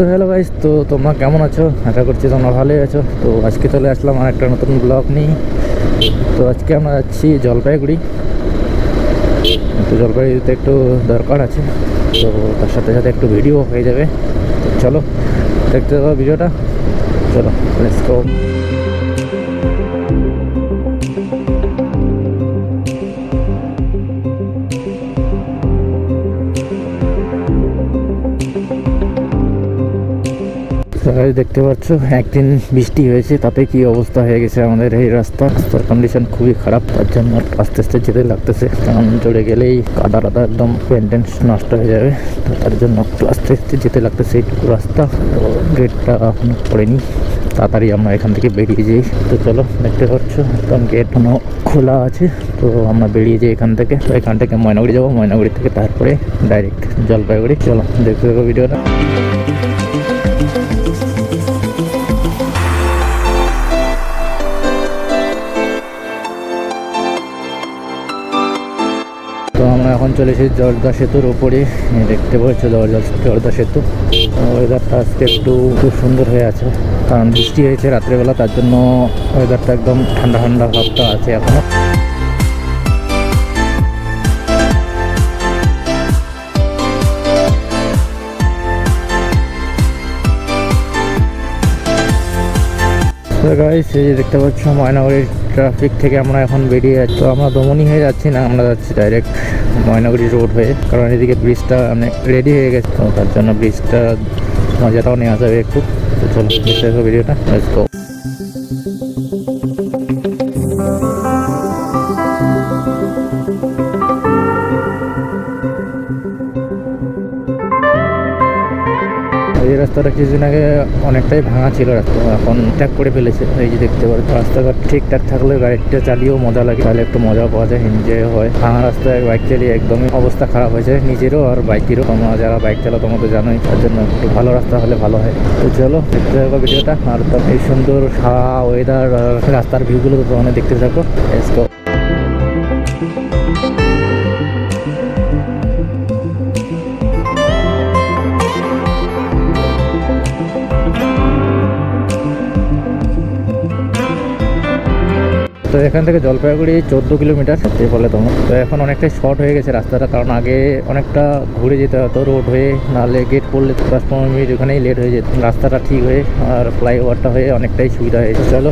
তো hello guys, তো তোমরা কেমন আছো? আশা করছি তোমরা ভালোই আছো। তো আজকে চলে আসলাম আর একটা নতুন ব্লগ নিয়ে। তো আজকে আমরা যাচ্ছি জলপাইগুড়ি। তো জলপাইগুড়িতে একটু দরকার আছে, তো তার সাথে সাথে একটু ভিডিও হয়ে যাবে। তো চলো দেখতে থাকো ভিডিওটা, চলো লেটস গো। দেখতে পাচ্ছ একদিন বৃষ্টি হয়েছে, তাতে কি অবস্থা হয়ে গেছে আমাদের এই রাস্তার কন্ডিশন খুবই খারাপ। তার জন্য আস্তে আস্তে যেতে লাগতেছে, কারণ চড়ে গেলেই কাদা টাদা একদম পেন্টেন্স নষ্ট হয়ে যাবে। তো তার জন্য একটু আস্তে আস্তে যেতে লাগতেছে এইটুকু রাস্তা। তো গেটটা এখনো পড়েনি, তাড়াতাড়ি আমরা এখান থেকে বেরিয়ে যাই। তো চলো দেখতে পাচ্ছ একদম গেট এখনো খোলা আছে। তো আমরা বেরিয়ে যাই এখান থেকে। তো এখান থেকে ময়নাগুড়ি যাবো, ময়নাগুড়ি থেকে তারপরে ডাইরেক্ট জলপাইগুড়ি। চলো দেখতে থাকো ভিডিওটা। তো আমরা এখন চলে এসেছি জর্দা সেতুর ওপরে। দেখতে পাচ্ছ জর্দা সেতু। ওয়েদারটা আজকে একটু খুব সুন্দর হয়ে আছে, কারণ বৃষ্টি হয়েছে রাত্রেবেলা, তার জন্য ওয়েদারটা একদম ঠান্ডা ঠান্ডা ভাবটা আছে এখনো। তো গাইস, এই যে দেখতে পাচ্ছ ময়নাগুড়ির ট্রাফিক থেকে আমরা এখন বেরিয়ে যাচ্ছি। তো আমরা দমনি হয়ে যাচ্ছি না, আমরা যাচ্ছি ডাইরেক্ট ময়নাগুড়ি রোড হয়ে, কারণ এদিকে ব্রিজটা অনেক রেডি হয়ে গেছে। তো তার জন্য ব্রিজটা মজাটাও নেওয়া যাবে একটু। তো চলো দেখতে থাকো ভিডিওটা, লেটস গো। এই রাস্তাটা কিছুদিন আগে অনেকটাই ভাঙা ছিল, রাস্তা এখন ঠিকঠাক করে ফেলেছে। এই যে দেখতে পাচ্ছ রাস্তাঘাট ঠিকঠাক থাকলে গাড়িটা চালিয়েও মজা লাগে, তাহলে একটু মজা পাওয়া যায়, এনজয় হয়। ভাঙা রাস্তায় বাইক চালিয়ে একদমই অবস্থা খারাপ হয়েছে নিজেরও আর বাইকেরও। তোমরা যারা বাইক চালাও তোমরা তো জানোই, তার জন্য একটু ভালো রাস্তা হলে ভালো হয়। তো চলো দেখতে থাকো ভিডিওটা। আর তো এই সুন্দর হাওয়া, ওয়েদার আর রাস্তার ভিউগুলো তো তোমরা দেখতে থাকো, লেটস গো। তো এখান থেকে জলপাইগুড়ি 14 কিলোমিটার বলে তোমার। তো এখন অনেকটাই শর্ট হয়ে গেছে রাস্তাটা, কারণ আগে অনেকটা ঘুরে যেতে হতো রোড হয়ে, নাহলে গেট পড়লে 10-15 মিনিট ওখানেই লেট হয়ে যেত। রাস্তাটা ঠিক হয়ে আর ফ্লাইওভারটা হয়ে অনেকটাই সুবিধা হয়েছে। চলো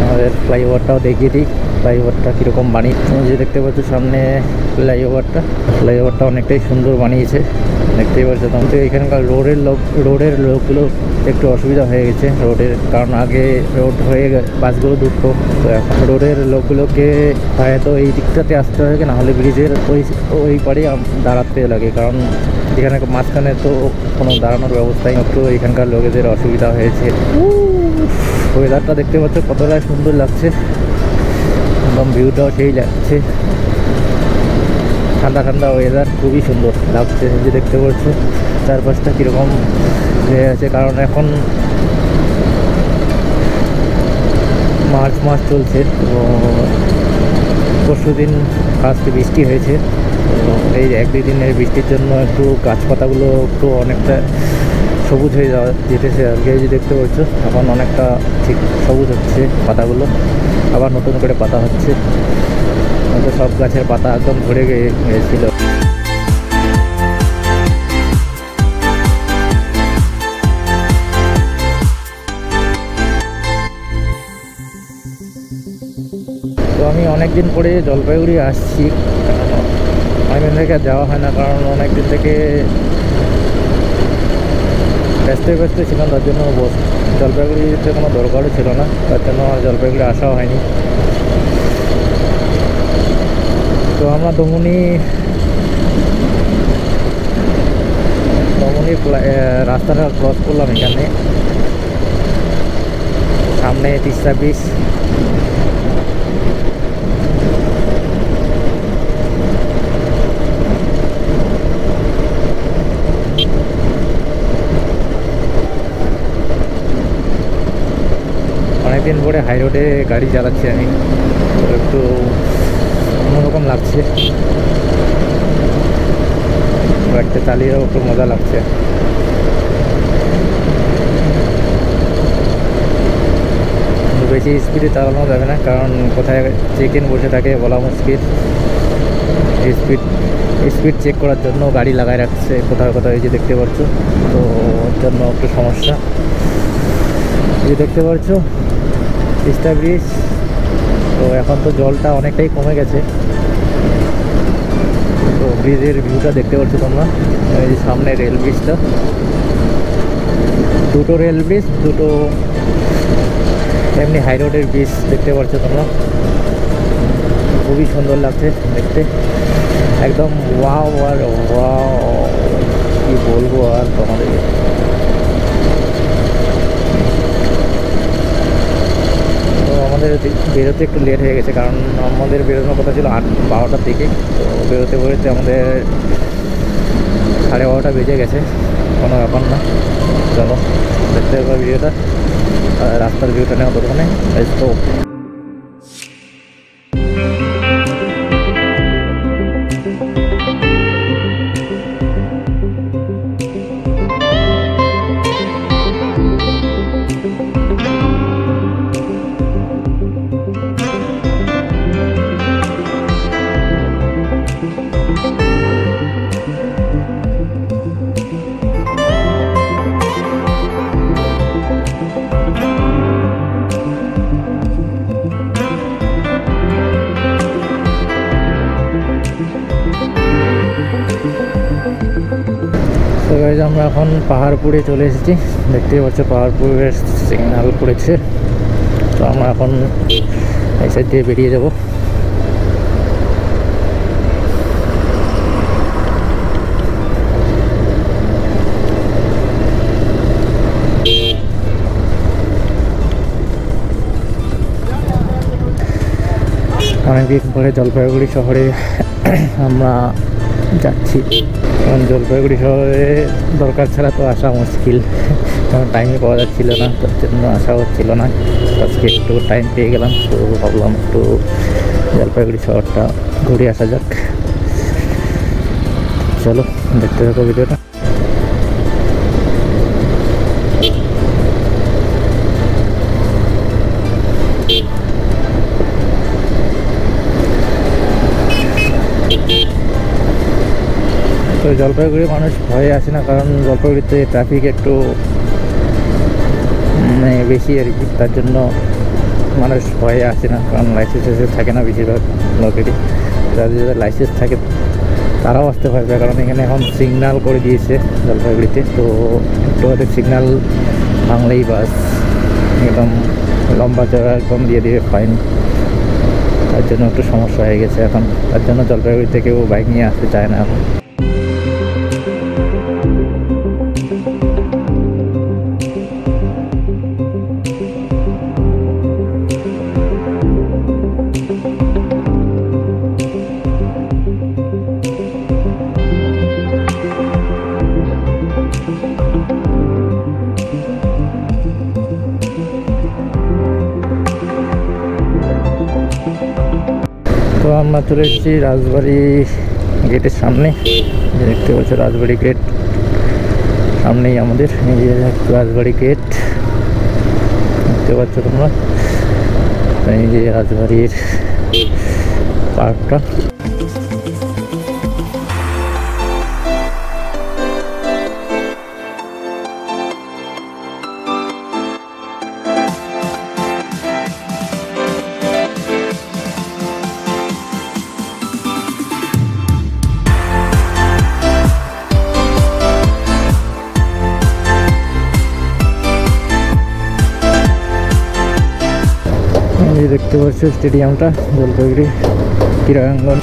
আমাদের ফ্লাইওভারটাও দেখিয়ে দিই, ফ্লাইওভারটা কীরকম বানিয়ে। যে দেখতে পাচ্ছ সামনে ফ্লাইওভারটা অনেকটাই সুন্দর বানিয়েছে, দেখতেই পাচ্ছ তখন। তো এখানকার রোডের লোকগুলো একটু অসুবিধা হয়ে গেছে রোডের, কারণ আগে রোড হয়ে বাসগুলো ঢুকতো। তো এখন রোডের লোকগুলোকে হয়তো এই দিকটাতে আসতে হয়, না হলে ব্রিজের ওই পাড়ে দাঁড়াতে লাগে, কারণ এখানে মাঝখানে তো কোনো দাঁড়ানোর ব্যবস্থাই। একটু এখানকার লোকেদের অসুবিধা হয়েছে। ওয়েদারটা দেখতে পাচ্ছ কতটা সুন্দর লাগছে, একদম ভিউটাও সেই লাগছে, ঠান্ডা ঠান্ডা ওয়েদার, খুবই সুন্দর লাগছে। যে দেখতে পাচ্ছ চারপাশটা কীরকম হয়ে আছে, কারণ এখন মার্চ মাস চলছে। তো পরশু দিন আজকে বৃষ্টি হয়েছে। তো এই 1-2 দিনের বৃষ্টির জন্য একটু গাছপাতাগুলো একটু অনেকটা সবুজ হয়ে যেতেছে আর কি। যে দেখতে পাচ্ছ এখন অনেকটা ঠিক সবুজ হচ্ছে পাতাগুলো, আবার নতুন করে পাতা হচ্ছে। তো সব গাছের পাতা একদম ঝরে গিয়েছিল। তো আমি অনেকদিন পরে জলপাইগুড়ি আসছি, অনেকদিন থেকে যাওয়া হয় না, কারণ অনেকদিন থেকে ব্যস্ত ছিলাম, তার জন্য জলপাইগুড়িতে কোনো দরকারও ছিল না, তার জন্য জলপাইগুড়ি আসাও হয়নি। তো আমরা দমনি রাস্তাটা ক্রস করলাম। এখানে সামনে তিস্তা ব্রিজ। অনেকদিন পরে হাই রোডে গাড়ি চালাচ্ছি আমি, একটু অন্যরকম লাগছে। বাইকটা চালিয়েও একটু মজা লাগছে। বেশি স্পিডে চালানো যাবে না, কারণ কোথায় চেক ইন বসে থাকে বলা মুশকিল। স্পিড স্পিড চেক করার জন্য গাড়ি লাগায় রাখছে কোথাও কোথাও, এই যে দেখতে পাচ্ছ, তো ওর জন্য একটু সমস্যা। এই যে দেখতে পাচ্ছ তিস্তা ব্রিজ, তো এখন তো জলটা অনেকটাই কমে গেছে। তো ব্রিজের ভিউটা দেখতে পাচ্ছ তোমরা, এই যে সামনে রেল ব্রিজটা, দুটো রেল ব্রিজ, দুটো এমনি হাই রোডের ব্রিজ দেখতে পাচ্ছ তোমরা। খুবই সুন্দর লাগছে দেখতে, একদম ওয়াও আর ওয়াও, কি বলবো আর তোমাদেরকে। তো আমাদের বেরোতে একটু লেট হয়ে গেছে, কারণ আমাদের বেরোনোর কথা ছিল 12টার দিকে, তো বেরোতে বেরোতে আমাদের 12:30 বেজে গেছে। কোনো ব্যাপার না, চলো দেখতে হবে ভিডিওটা, রাস্তার ভিউটা নেওয়া দোকানে। তো গাইজ আমরা এখন পাহাড়পুরে চলে এসেছি, দেখতেই পাচ্ছ পাহাড়পুরের সিগন্যাল পড়েছে। তো আমরা এখন এই সাইড দিয়ে বেরিয়ে যাব। অনেকদিন পরে জলপাইগুড়ি শহরে আমরা যাচ্ছি, কারণ জলপাইগুড়ি শহরে দরকার ছাড়া তো আসা মুশকিল, কারণ টাইমে পাওয়া যাচ্ছিল না, তার জন্য আসা হচ্ছিল না। আজকে একটু টাইম পেয়ে গেলাম, তো ভাবলাম একটু জলপাইগুড়ি শহরটা ঘুরে আসা যাক। চলো দেখতে থাকো ভিডিওটা। তো জলপাইগুড়ি মানুষ ভয়ে আসে না, কারণ জলপাইগুড়িতে ট্রাফিক একটু বেশি আর কি, তার জন্য মানুষ ভয়ে আসে না, কারণ লাইসেন্স থাকে না বেশিরভাগ লোকেরই। যাদের যাদের লাইসেন্স থাকে তারাও আসতে পারবে, কারণ এখানে এখন সিগন্যাল করে দিয়েছে জলপাইগুড়িতে। তো একটু হয়তো সিগন্যাল ভাঙলেই বাস একদম লম্বা চড়া একদম দিয়ে দিবে ফাইন, তার জন্য একটু সমস্যা হয়ে গেছে এখন। তার জন্য জলপাইগুড়িতে কেউ বাইক নিয়ে আসতে চায় না এখন। তো আমরা চলে এসেছি রাজবাড়ি গেটের সামনে, দেখতে পাচ্ছ রাজবাড়ি গেট সামনেই আমাদের, এই যে রাজবাড়ি গেট দেখতে পাচ্ছ তোমরা, এই যে রাজবাড়ির পার্কটা। দেখতে পাচ্ছ স্টেডিয়ামটা জলপাইগুড়ি ক্রীড়াঙ্গন।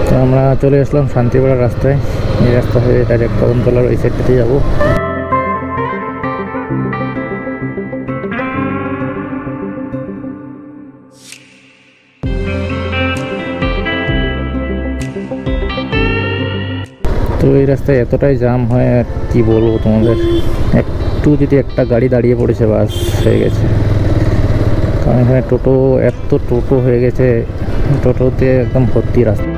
তো আমরা চলে আসলাম শান্তিপাড়ার রাস্তায়, এই রাস্তা হয়ে ডাইরেক্ট কদমতলার ওই সাইডটাতে যাবো। তো তো এই রাস্তায় এতটাই জ্যাম হয় আর কি বলবো তোমাদের, একটু যদি একটা গাড়ি দাঁড়িয়ে পড়েছে বাস হয়ে গেছে। কারণ এখানে টোটো, এত টোটো হয়ে গেছে, টোটোতে একদম ভর্তি রাস্তা।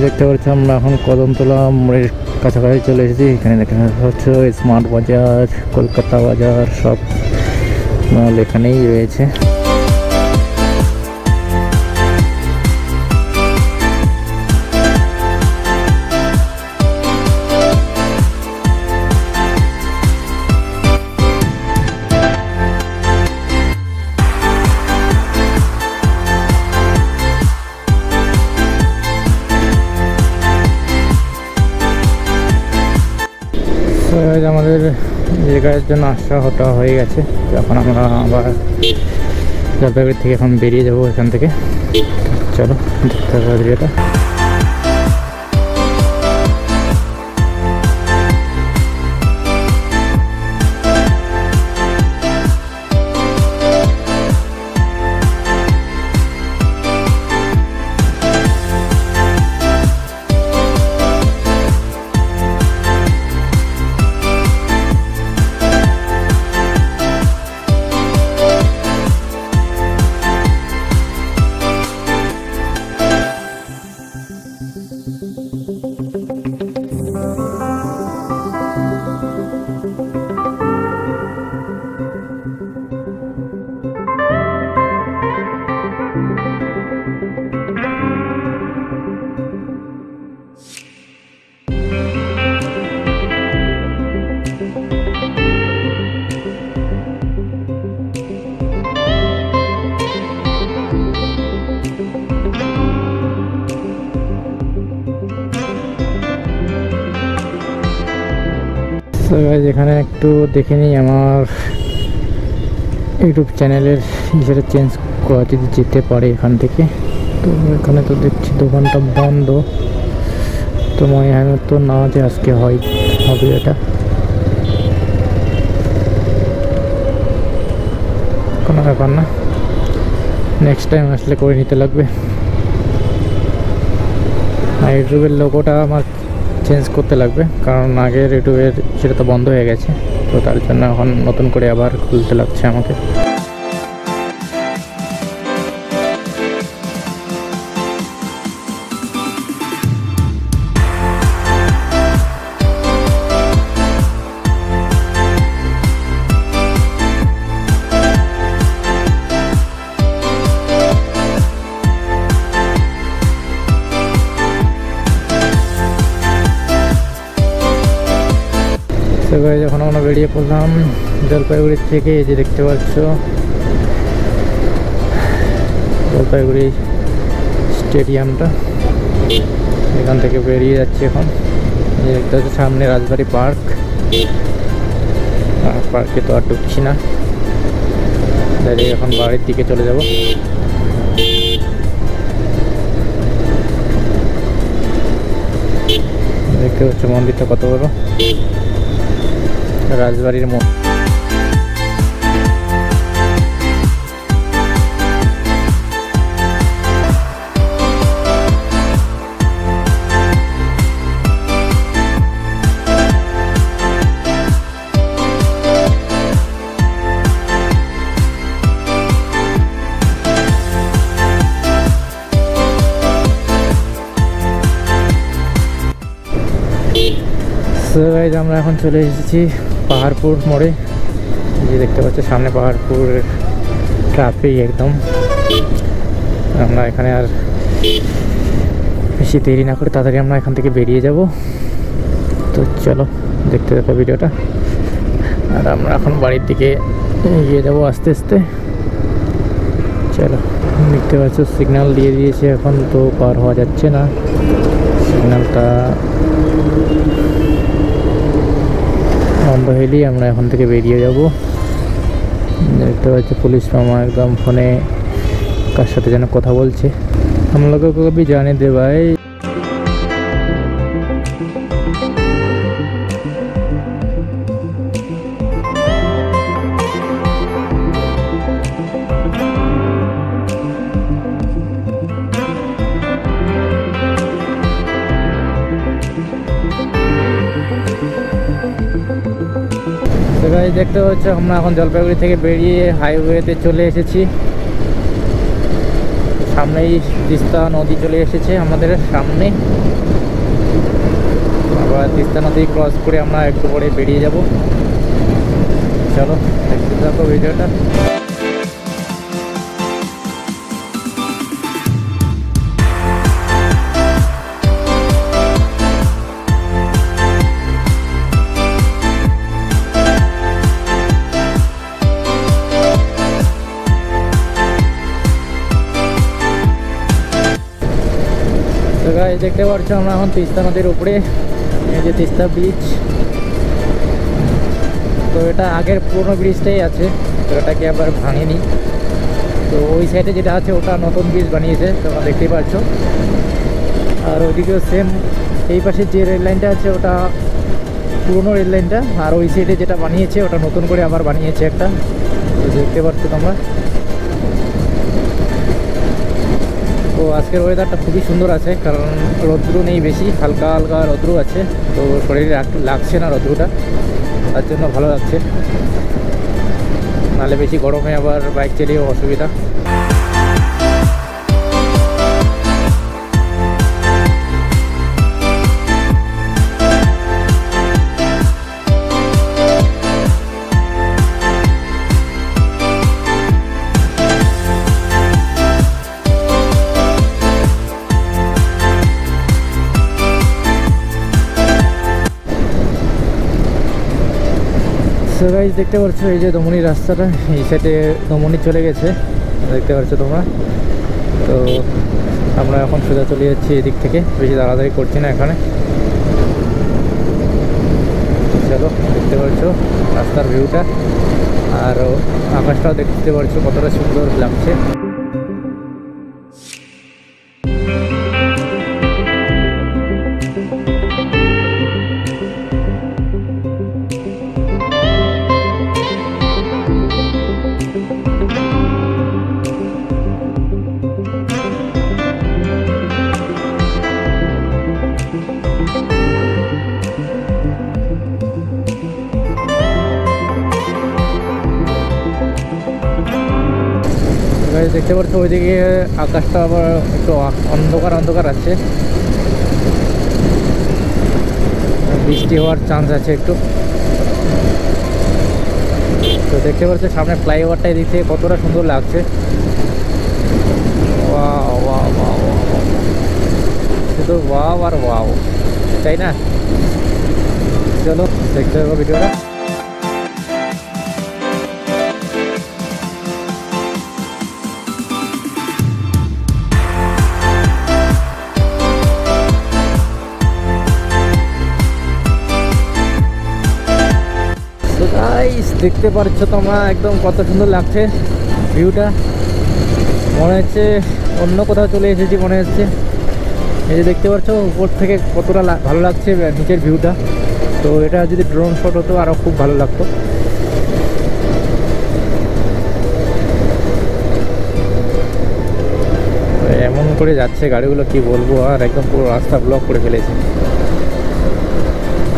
দেখতে পাচ্ছি আমরা এখন কদমতলা মোড়ের কাছাকাছি চলে এসেছি। এখানে দেখা হচ্ছে স্মার্ট বাজার, কলকাতা বাজার সব মাল এখানেই রয়েছে। আমাদের জায়গার জন্য আসা হটা হয়ে গেছে, এখন আমরা আবার জলপাইগুড়ি থেকে এখন বেরিয়ে যাবো এখান থেকে। চলো দেখতে হবে ভিডিওটা। এখানে একটু দেখে নিই আমার ইউটিউব চ্যানেলের হিসেবে চেঞ্জ করা যদি যেতে পারে এখান থেকে। তো এখানে তো দেখছি দোকানটা বন্ধ, তো মনে হয় তো না যে আজকে হবে এটা, কোনো ব্যাপার না, নেক্সট টাইম আসলে করে নিতে লাগবে। আর ইউটিউবের লোগোটা আমার চেঞ্জ করতে লাগবে, কারণ আগের ইউটিউবের সেটা তো বন্ধ হয়ে গেছে, তো তার জন্য এখন নতুন করে আবার খুলতে লাগছে আমাকে। যখন আমরা বেরিয়ে পড়লাম জলপাইগুড়ি থেকে, এই যে দেখতে পাচ্ছ জলপাইগুড়ি স্টেডিয়ামটা, এখান থেকে বেরিয়ে যাচ্ছি এখন। এই যে দেখতে পাচ্ছ সামনে রাজবাড়ি পার্ক, পার্কে তো আর ঢুকছি না, তাই এখন বাড়ির দিকে চলে যাব। দেখতে পাচ্ছ মন্দিরটা কত বড়, রাজবাড়ির মোড়। সো গাইস আমরা এখন চলে এসেছি পাহাড়পুর মোড়ে, যে দেখতে পাচ্ছ সামনে পাহাড়পুর ট্রাফিক একদম। আমরা এখানে আর বেশি দেরি না করে তাড়াতাড়ি আমরা এখান থেকে বেরিয়ে যাব। তো চলো দেখতে দেখো ভিডিওটা। আর আমরা এখন বাড়ির দিকে এগিয়ে যাবো আস্তে আস্তে। চলো, দেখতে পাচ্ছ সিগন্যাল দিয়ে দিয়েছে, এখন তো পার হওয়া যাচ্ছে না। সিগন্যালটা বন্ধ হইলেই আমরা এখন থেকে বেরিয়ে যাব। দেখতে পাচ্ছি পুলিশ মামা একদম ফোনে কার সাথে যেন কথা বলছে। हम लोगों को भी जाने दे भाई। তো গাইস দেখতে পাচ্ছ আমরা এখন জলপাইগুড়ি থেকে বেরিয়ে হাইওয়েতে চলে এসেছি। সামনেই তিস্তা নদী চলে এসেছে আমাদের সামনে। আবার তিস্তা নদী ক্রস করে আমরা একটু পরে বেরিয়ে যাব। চলো দেখতে থাকো ভিডিওটা। দেখতে পাচ্ছ আমরা এখন তিস্তা নদীর উপরে, এই যে তিস্তা ব্রিজ। তো এটা আগের পুরনো ব্রিজটাই আছে, তো এটাকে আবার ভাঙেনি। তো ওই সাইডে যেটা আছে ওটা নতুন ব্রিজ বানিয়েছে, তোমরা দেখতেই পাচ্ছ। আর ওইদিকেও সেম, এই পাশে যে রেল লাইনটা আছে ওটা পুরনো রেল লাইনটা, আর ওই সাইডে যেটা বানিয়েছে ওটা নতুন করে আবার বানিয়েছে একটা। তো দেখতে পাচ্ছ তোমরা। তো আজকের ওয়েদারটা খুবই সুন্দর আছে, কারণ রৌদ্র নেই বেশি, হালকা হালকা রৌদ্র আছে। তো শরীরে লাগছে না রৌদ্রটা, তার জন্য ভালো লাগছে। নাহলে বেশি গরমে আবার বাইক চালিয়েও অসুবিধা। গাইজ দেখতে পাচ্ছ এই যে দমনির রাস্তাটা, এই সাইডে দমনি চলে গেছে, দেখতে পাচ্ছ তোমরা। তো আমরা এখন সোজা চলে যাচ্ছি এদিক থেকে, বেশি তাড়াতাড়ি করছি না এখানে। চলো দেখতে পাচ্ছ রাস্তার ভিউটা, আর আকাশটাও দেখতে পাচ্ছ কতটা সুন্দর লাগছে। দেখতে পাচ্ছ ওইদিকে আকাশটা আবার একটু অন্ধকার অন্ধকার আছে, বৃষ্টি হওয়ার চান্স আছে একটু। তো দেখতে পাচ্ছ সামনে ফ্লাইওভারটা এদিক থেকে কতটা সুন্দর লাগছে। শুধু ওয়াও আর ওয়াও, তাই না? চলো দেখতে হবে ভিডিওটা। দেখতে পাচ্ছ তোমরা একদম কত সুন্দর লাগছে ভিউটা, মনে হচ্ছে অন্য কোথাও চলে এসেছি মনে হচ্ছে। এই যে দেখতে পাচ্ছ উপর থেকে কতটা ভালো লাগছে নিচের ভিউটা। তো এটা যদি ড্রোন শট হতো আরও খুব ভালো লাগতো। এমন করে যাচ্ছে গাড়িগুলো, কি বলবো, আর একদম পুরো রাস্তা ব্লক করে ফেলেছে।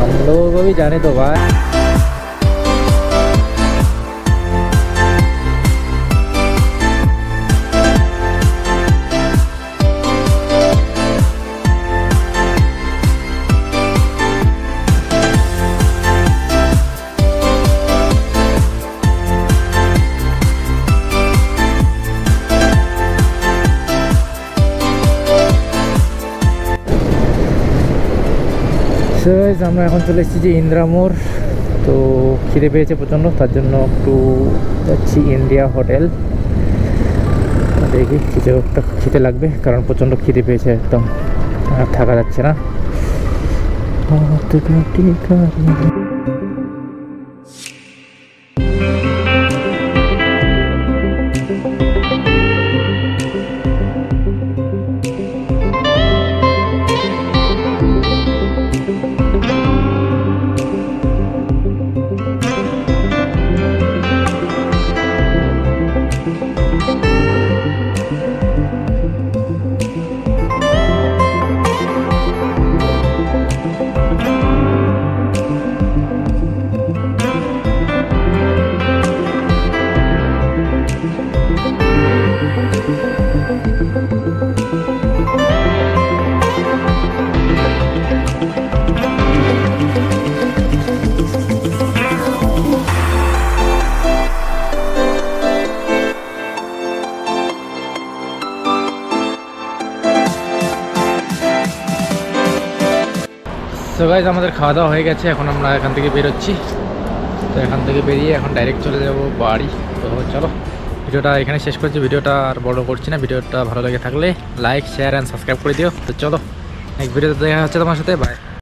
আমরাও জানি তো ভাই। সো গাইস আমরা এখন চলে এসেছি যে ইন্দিরা মোড়। তো খিদে পেয়েছে প্রচণ্ড, তার জন্য একটু যাচ্ছি ইন্ডিয়া হোটেল। দেখি কিছু একটা খেতে লাগবে, কারণ প্রচণ্ড খিদে পেয়েছে, একদম আর থাকা যাচ্ছে না। সো গাইস আমাদের খাওয়া দাওয়া হয়ে গেছে, এখন আমরা এখান থেকে বেরোচ্ছি। তো এখান থেকে বেরিয়ে এখন ডাইরেক্ট চলে যাব বাড়ি। তো চলো ভিডিওটা এখানে শেষ করছি, ভিডিওটা আর বড় করছি না। ভিডিওটা ভালো লেগে থাকলে লাইক শেয়ার অ্যান্ড সাবস্ক্রাইব করে দিও। তো চলো নেক্সট ভিডিওতে দেখা হচ্ছে তোমার সাথে, বাই।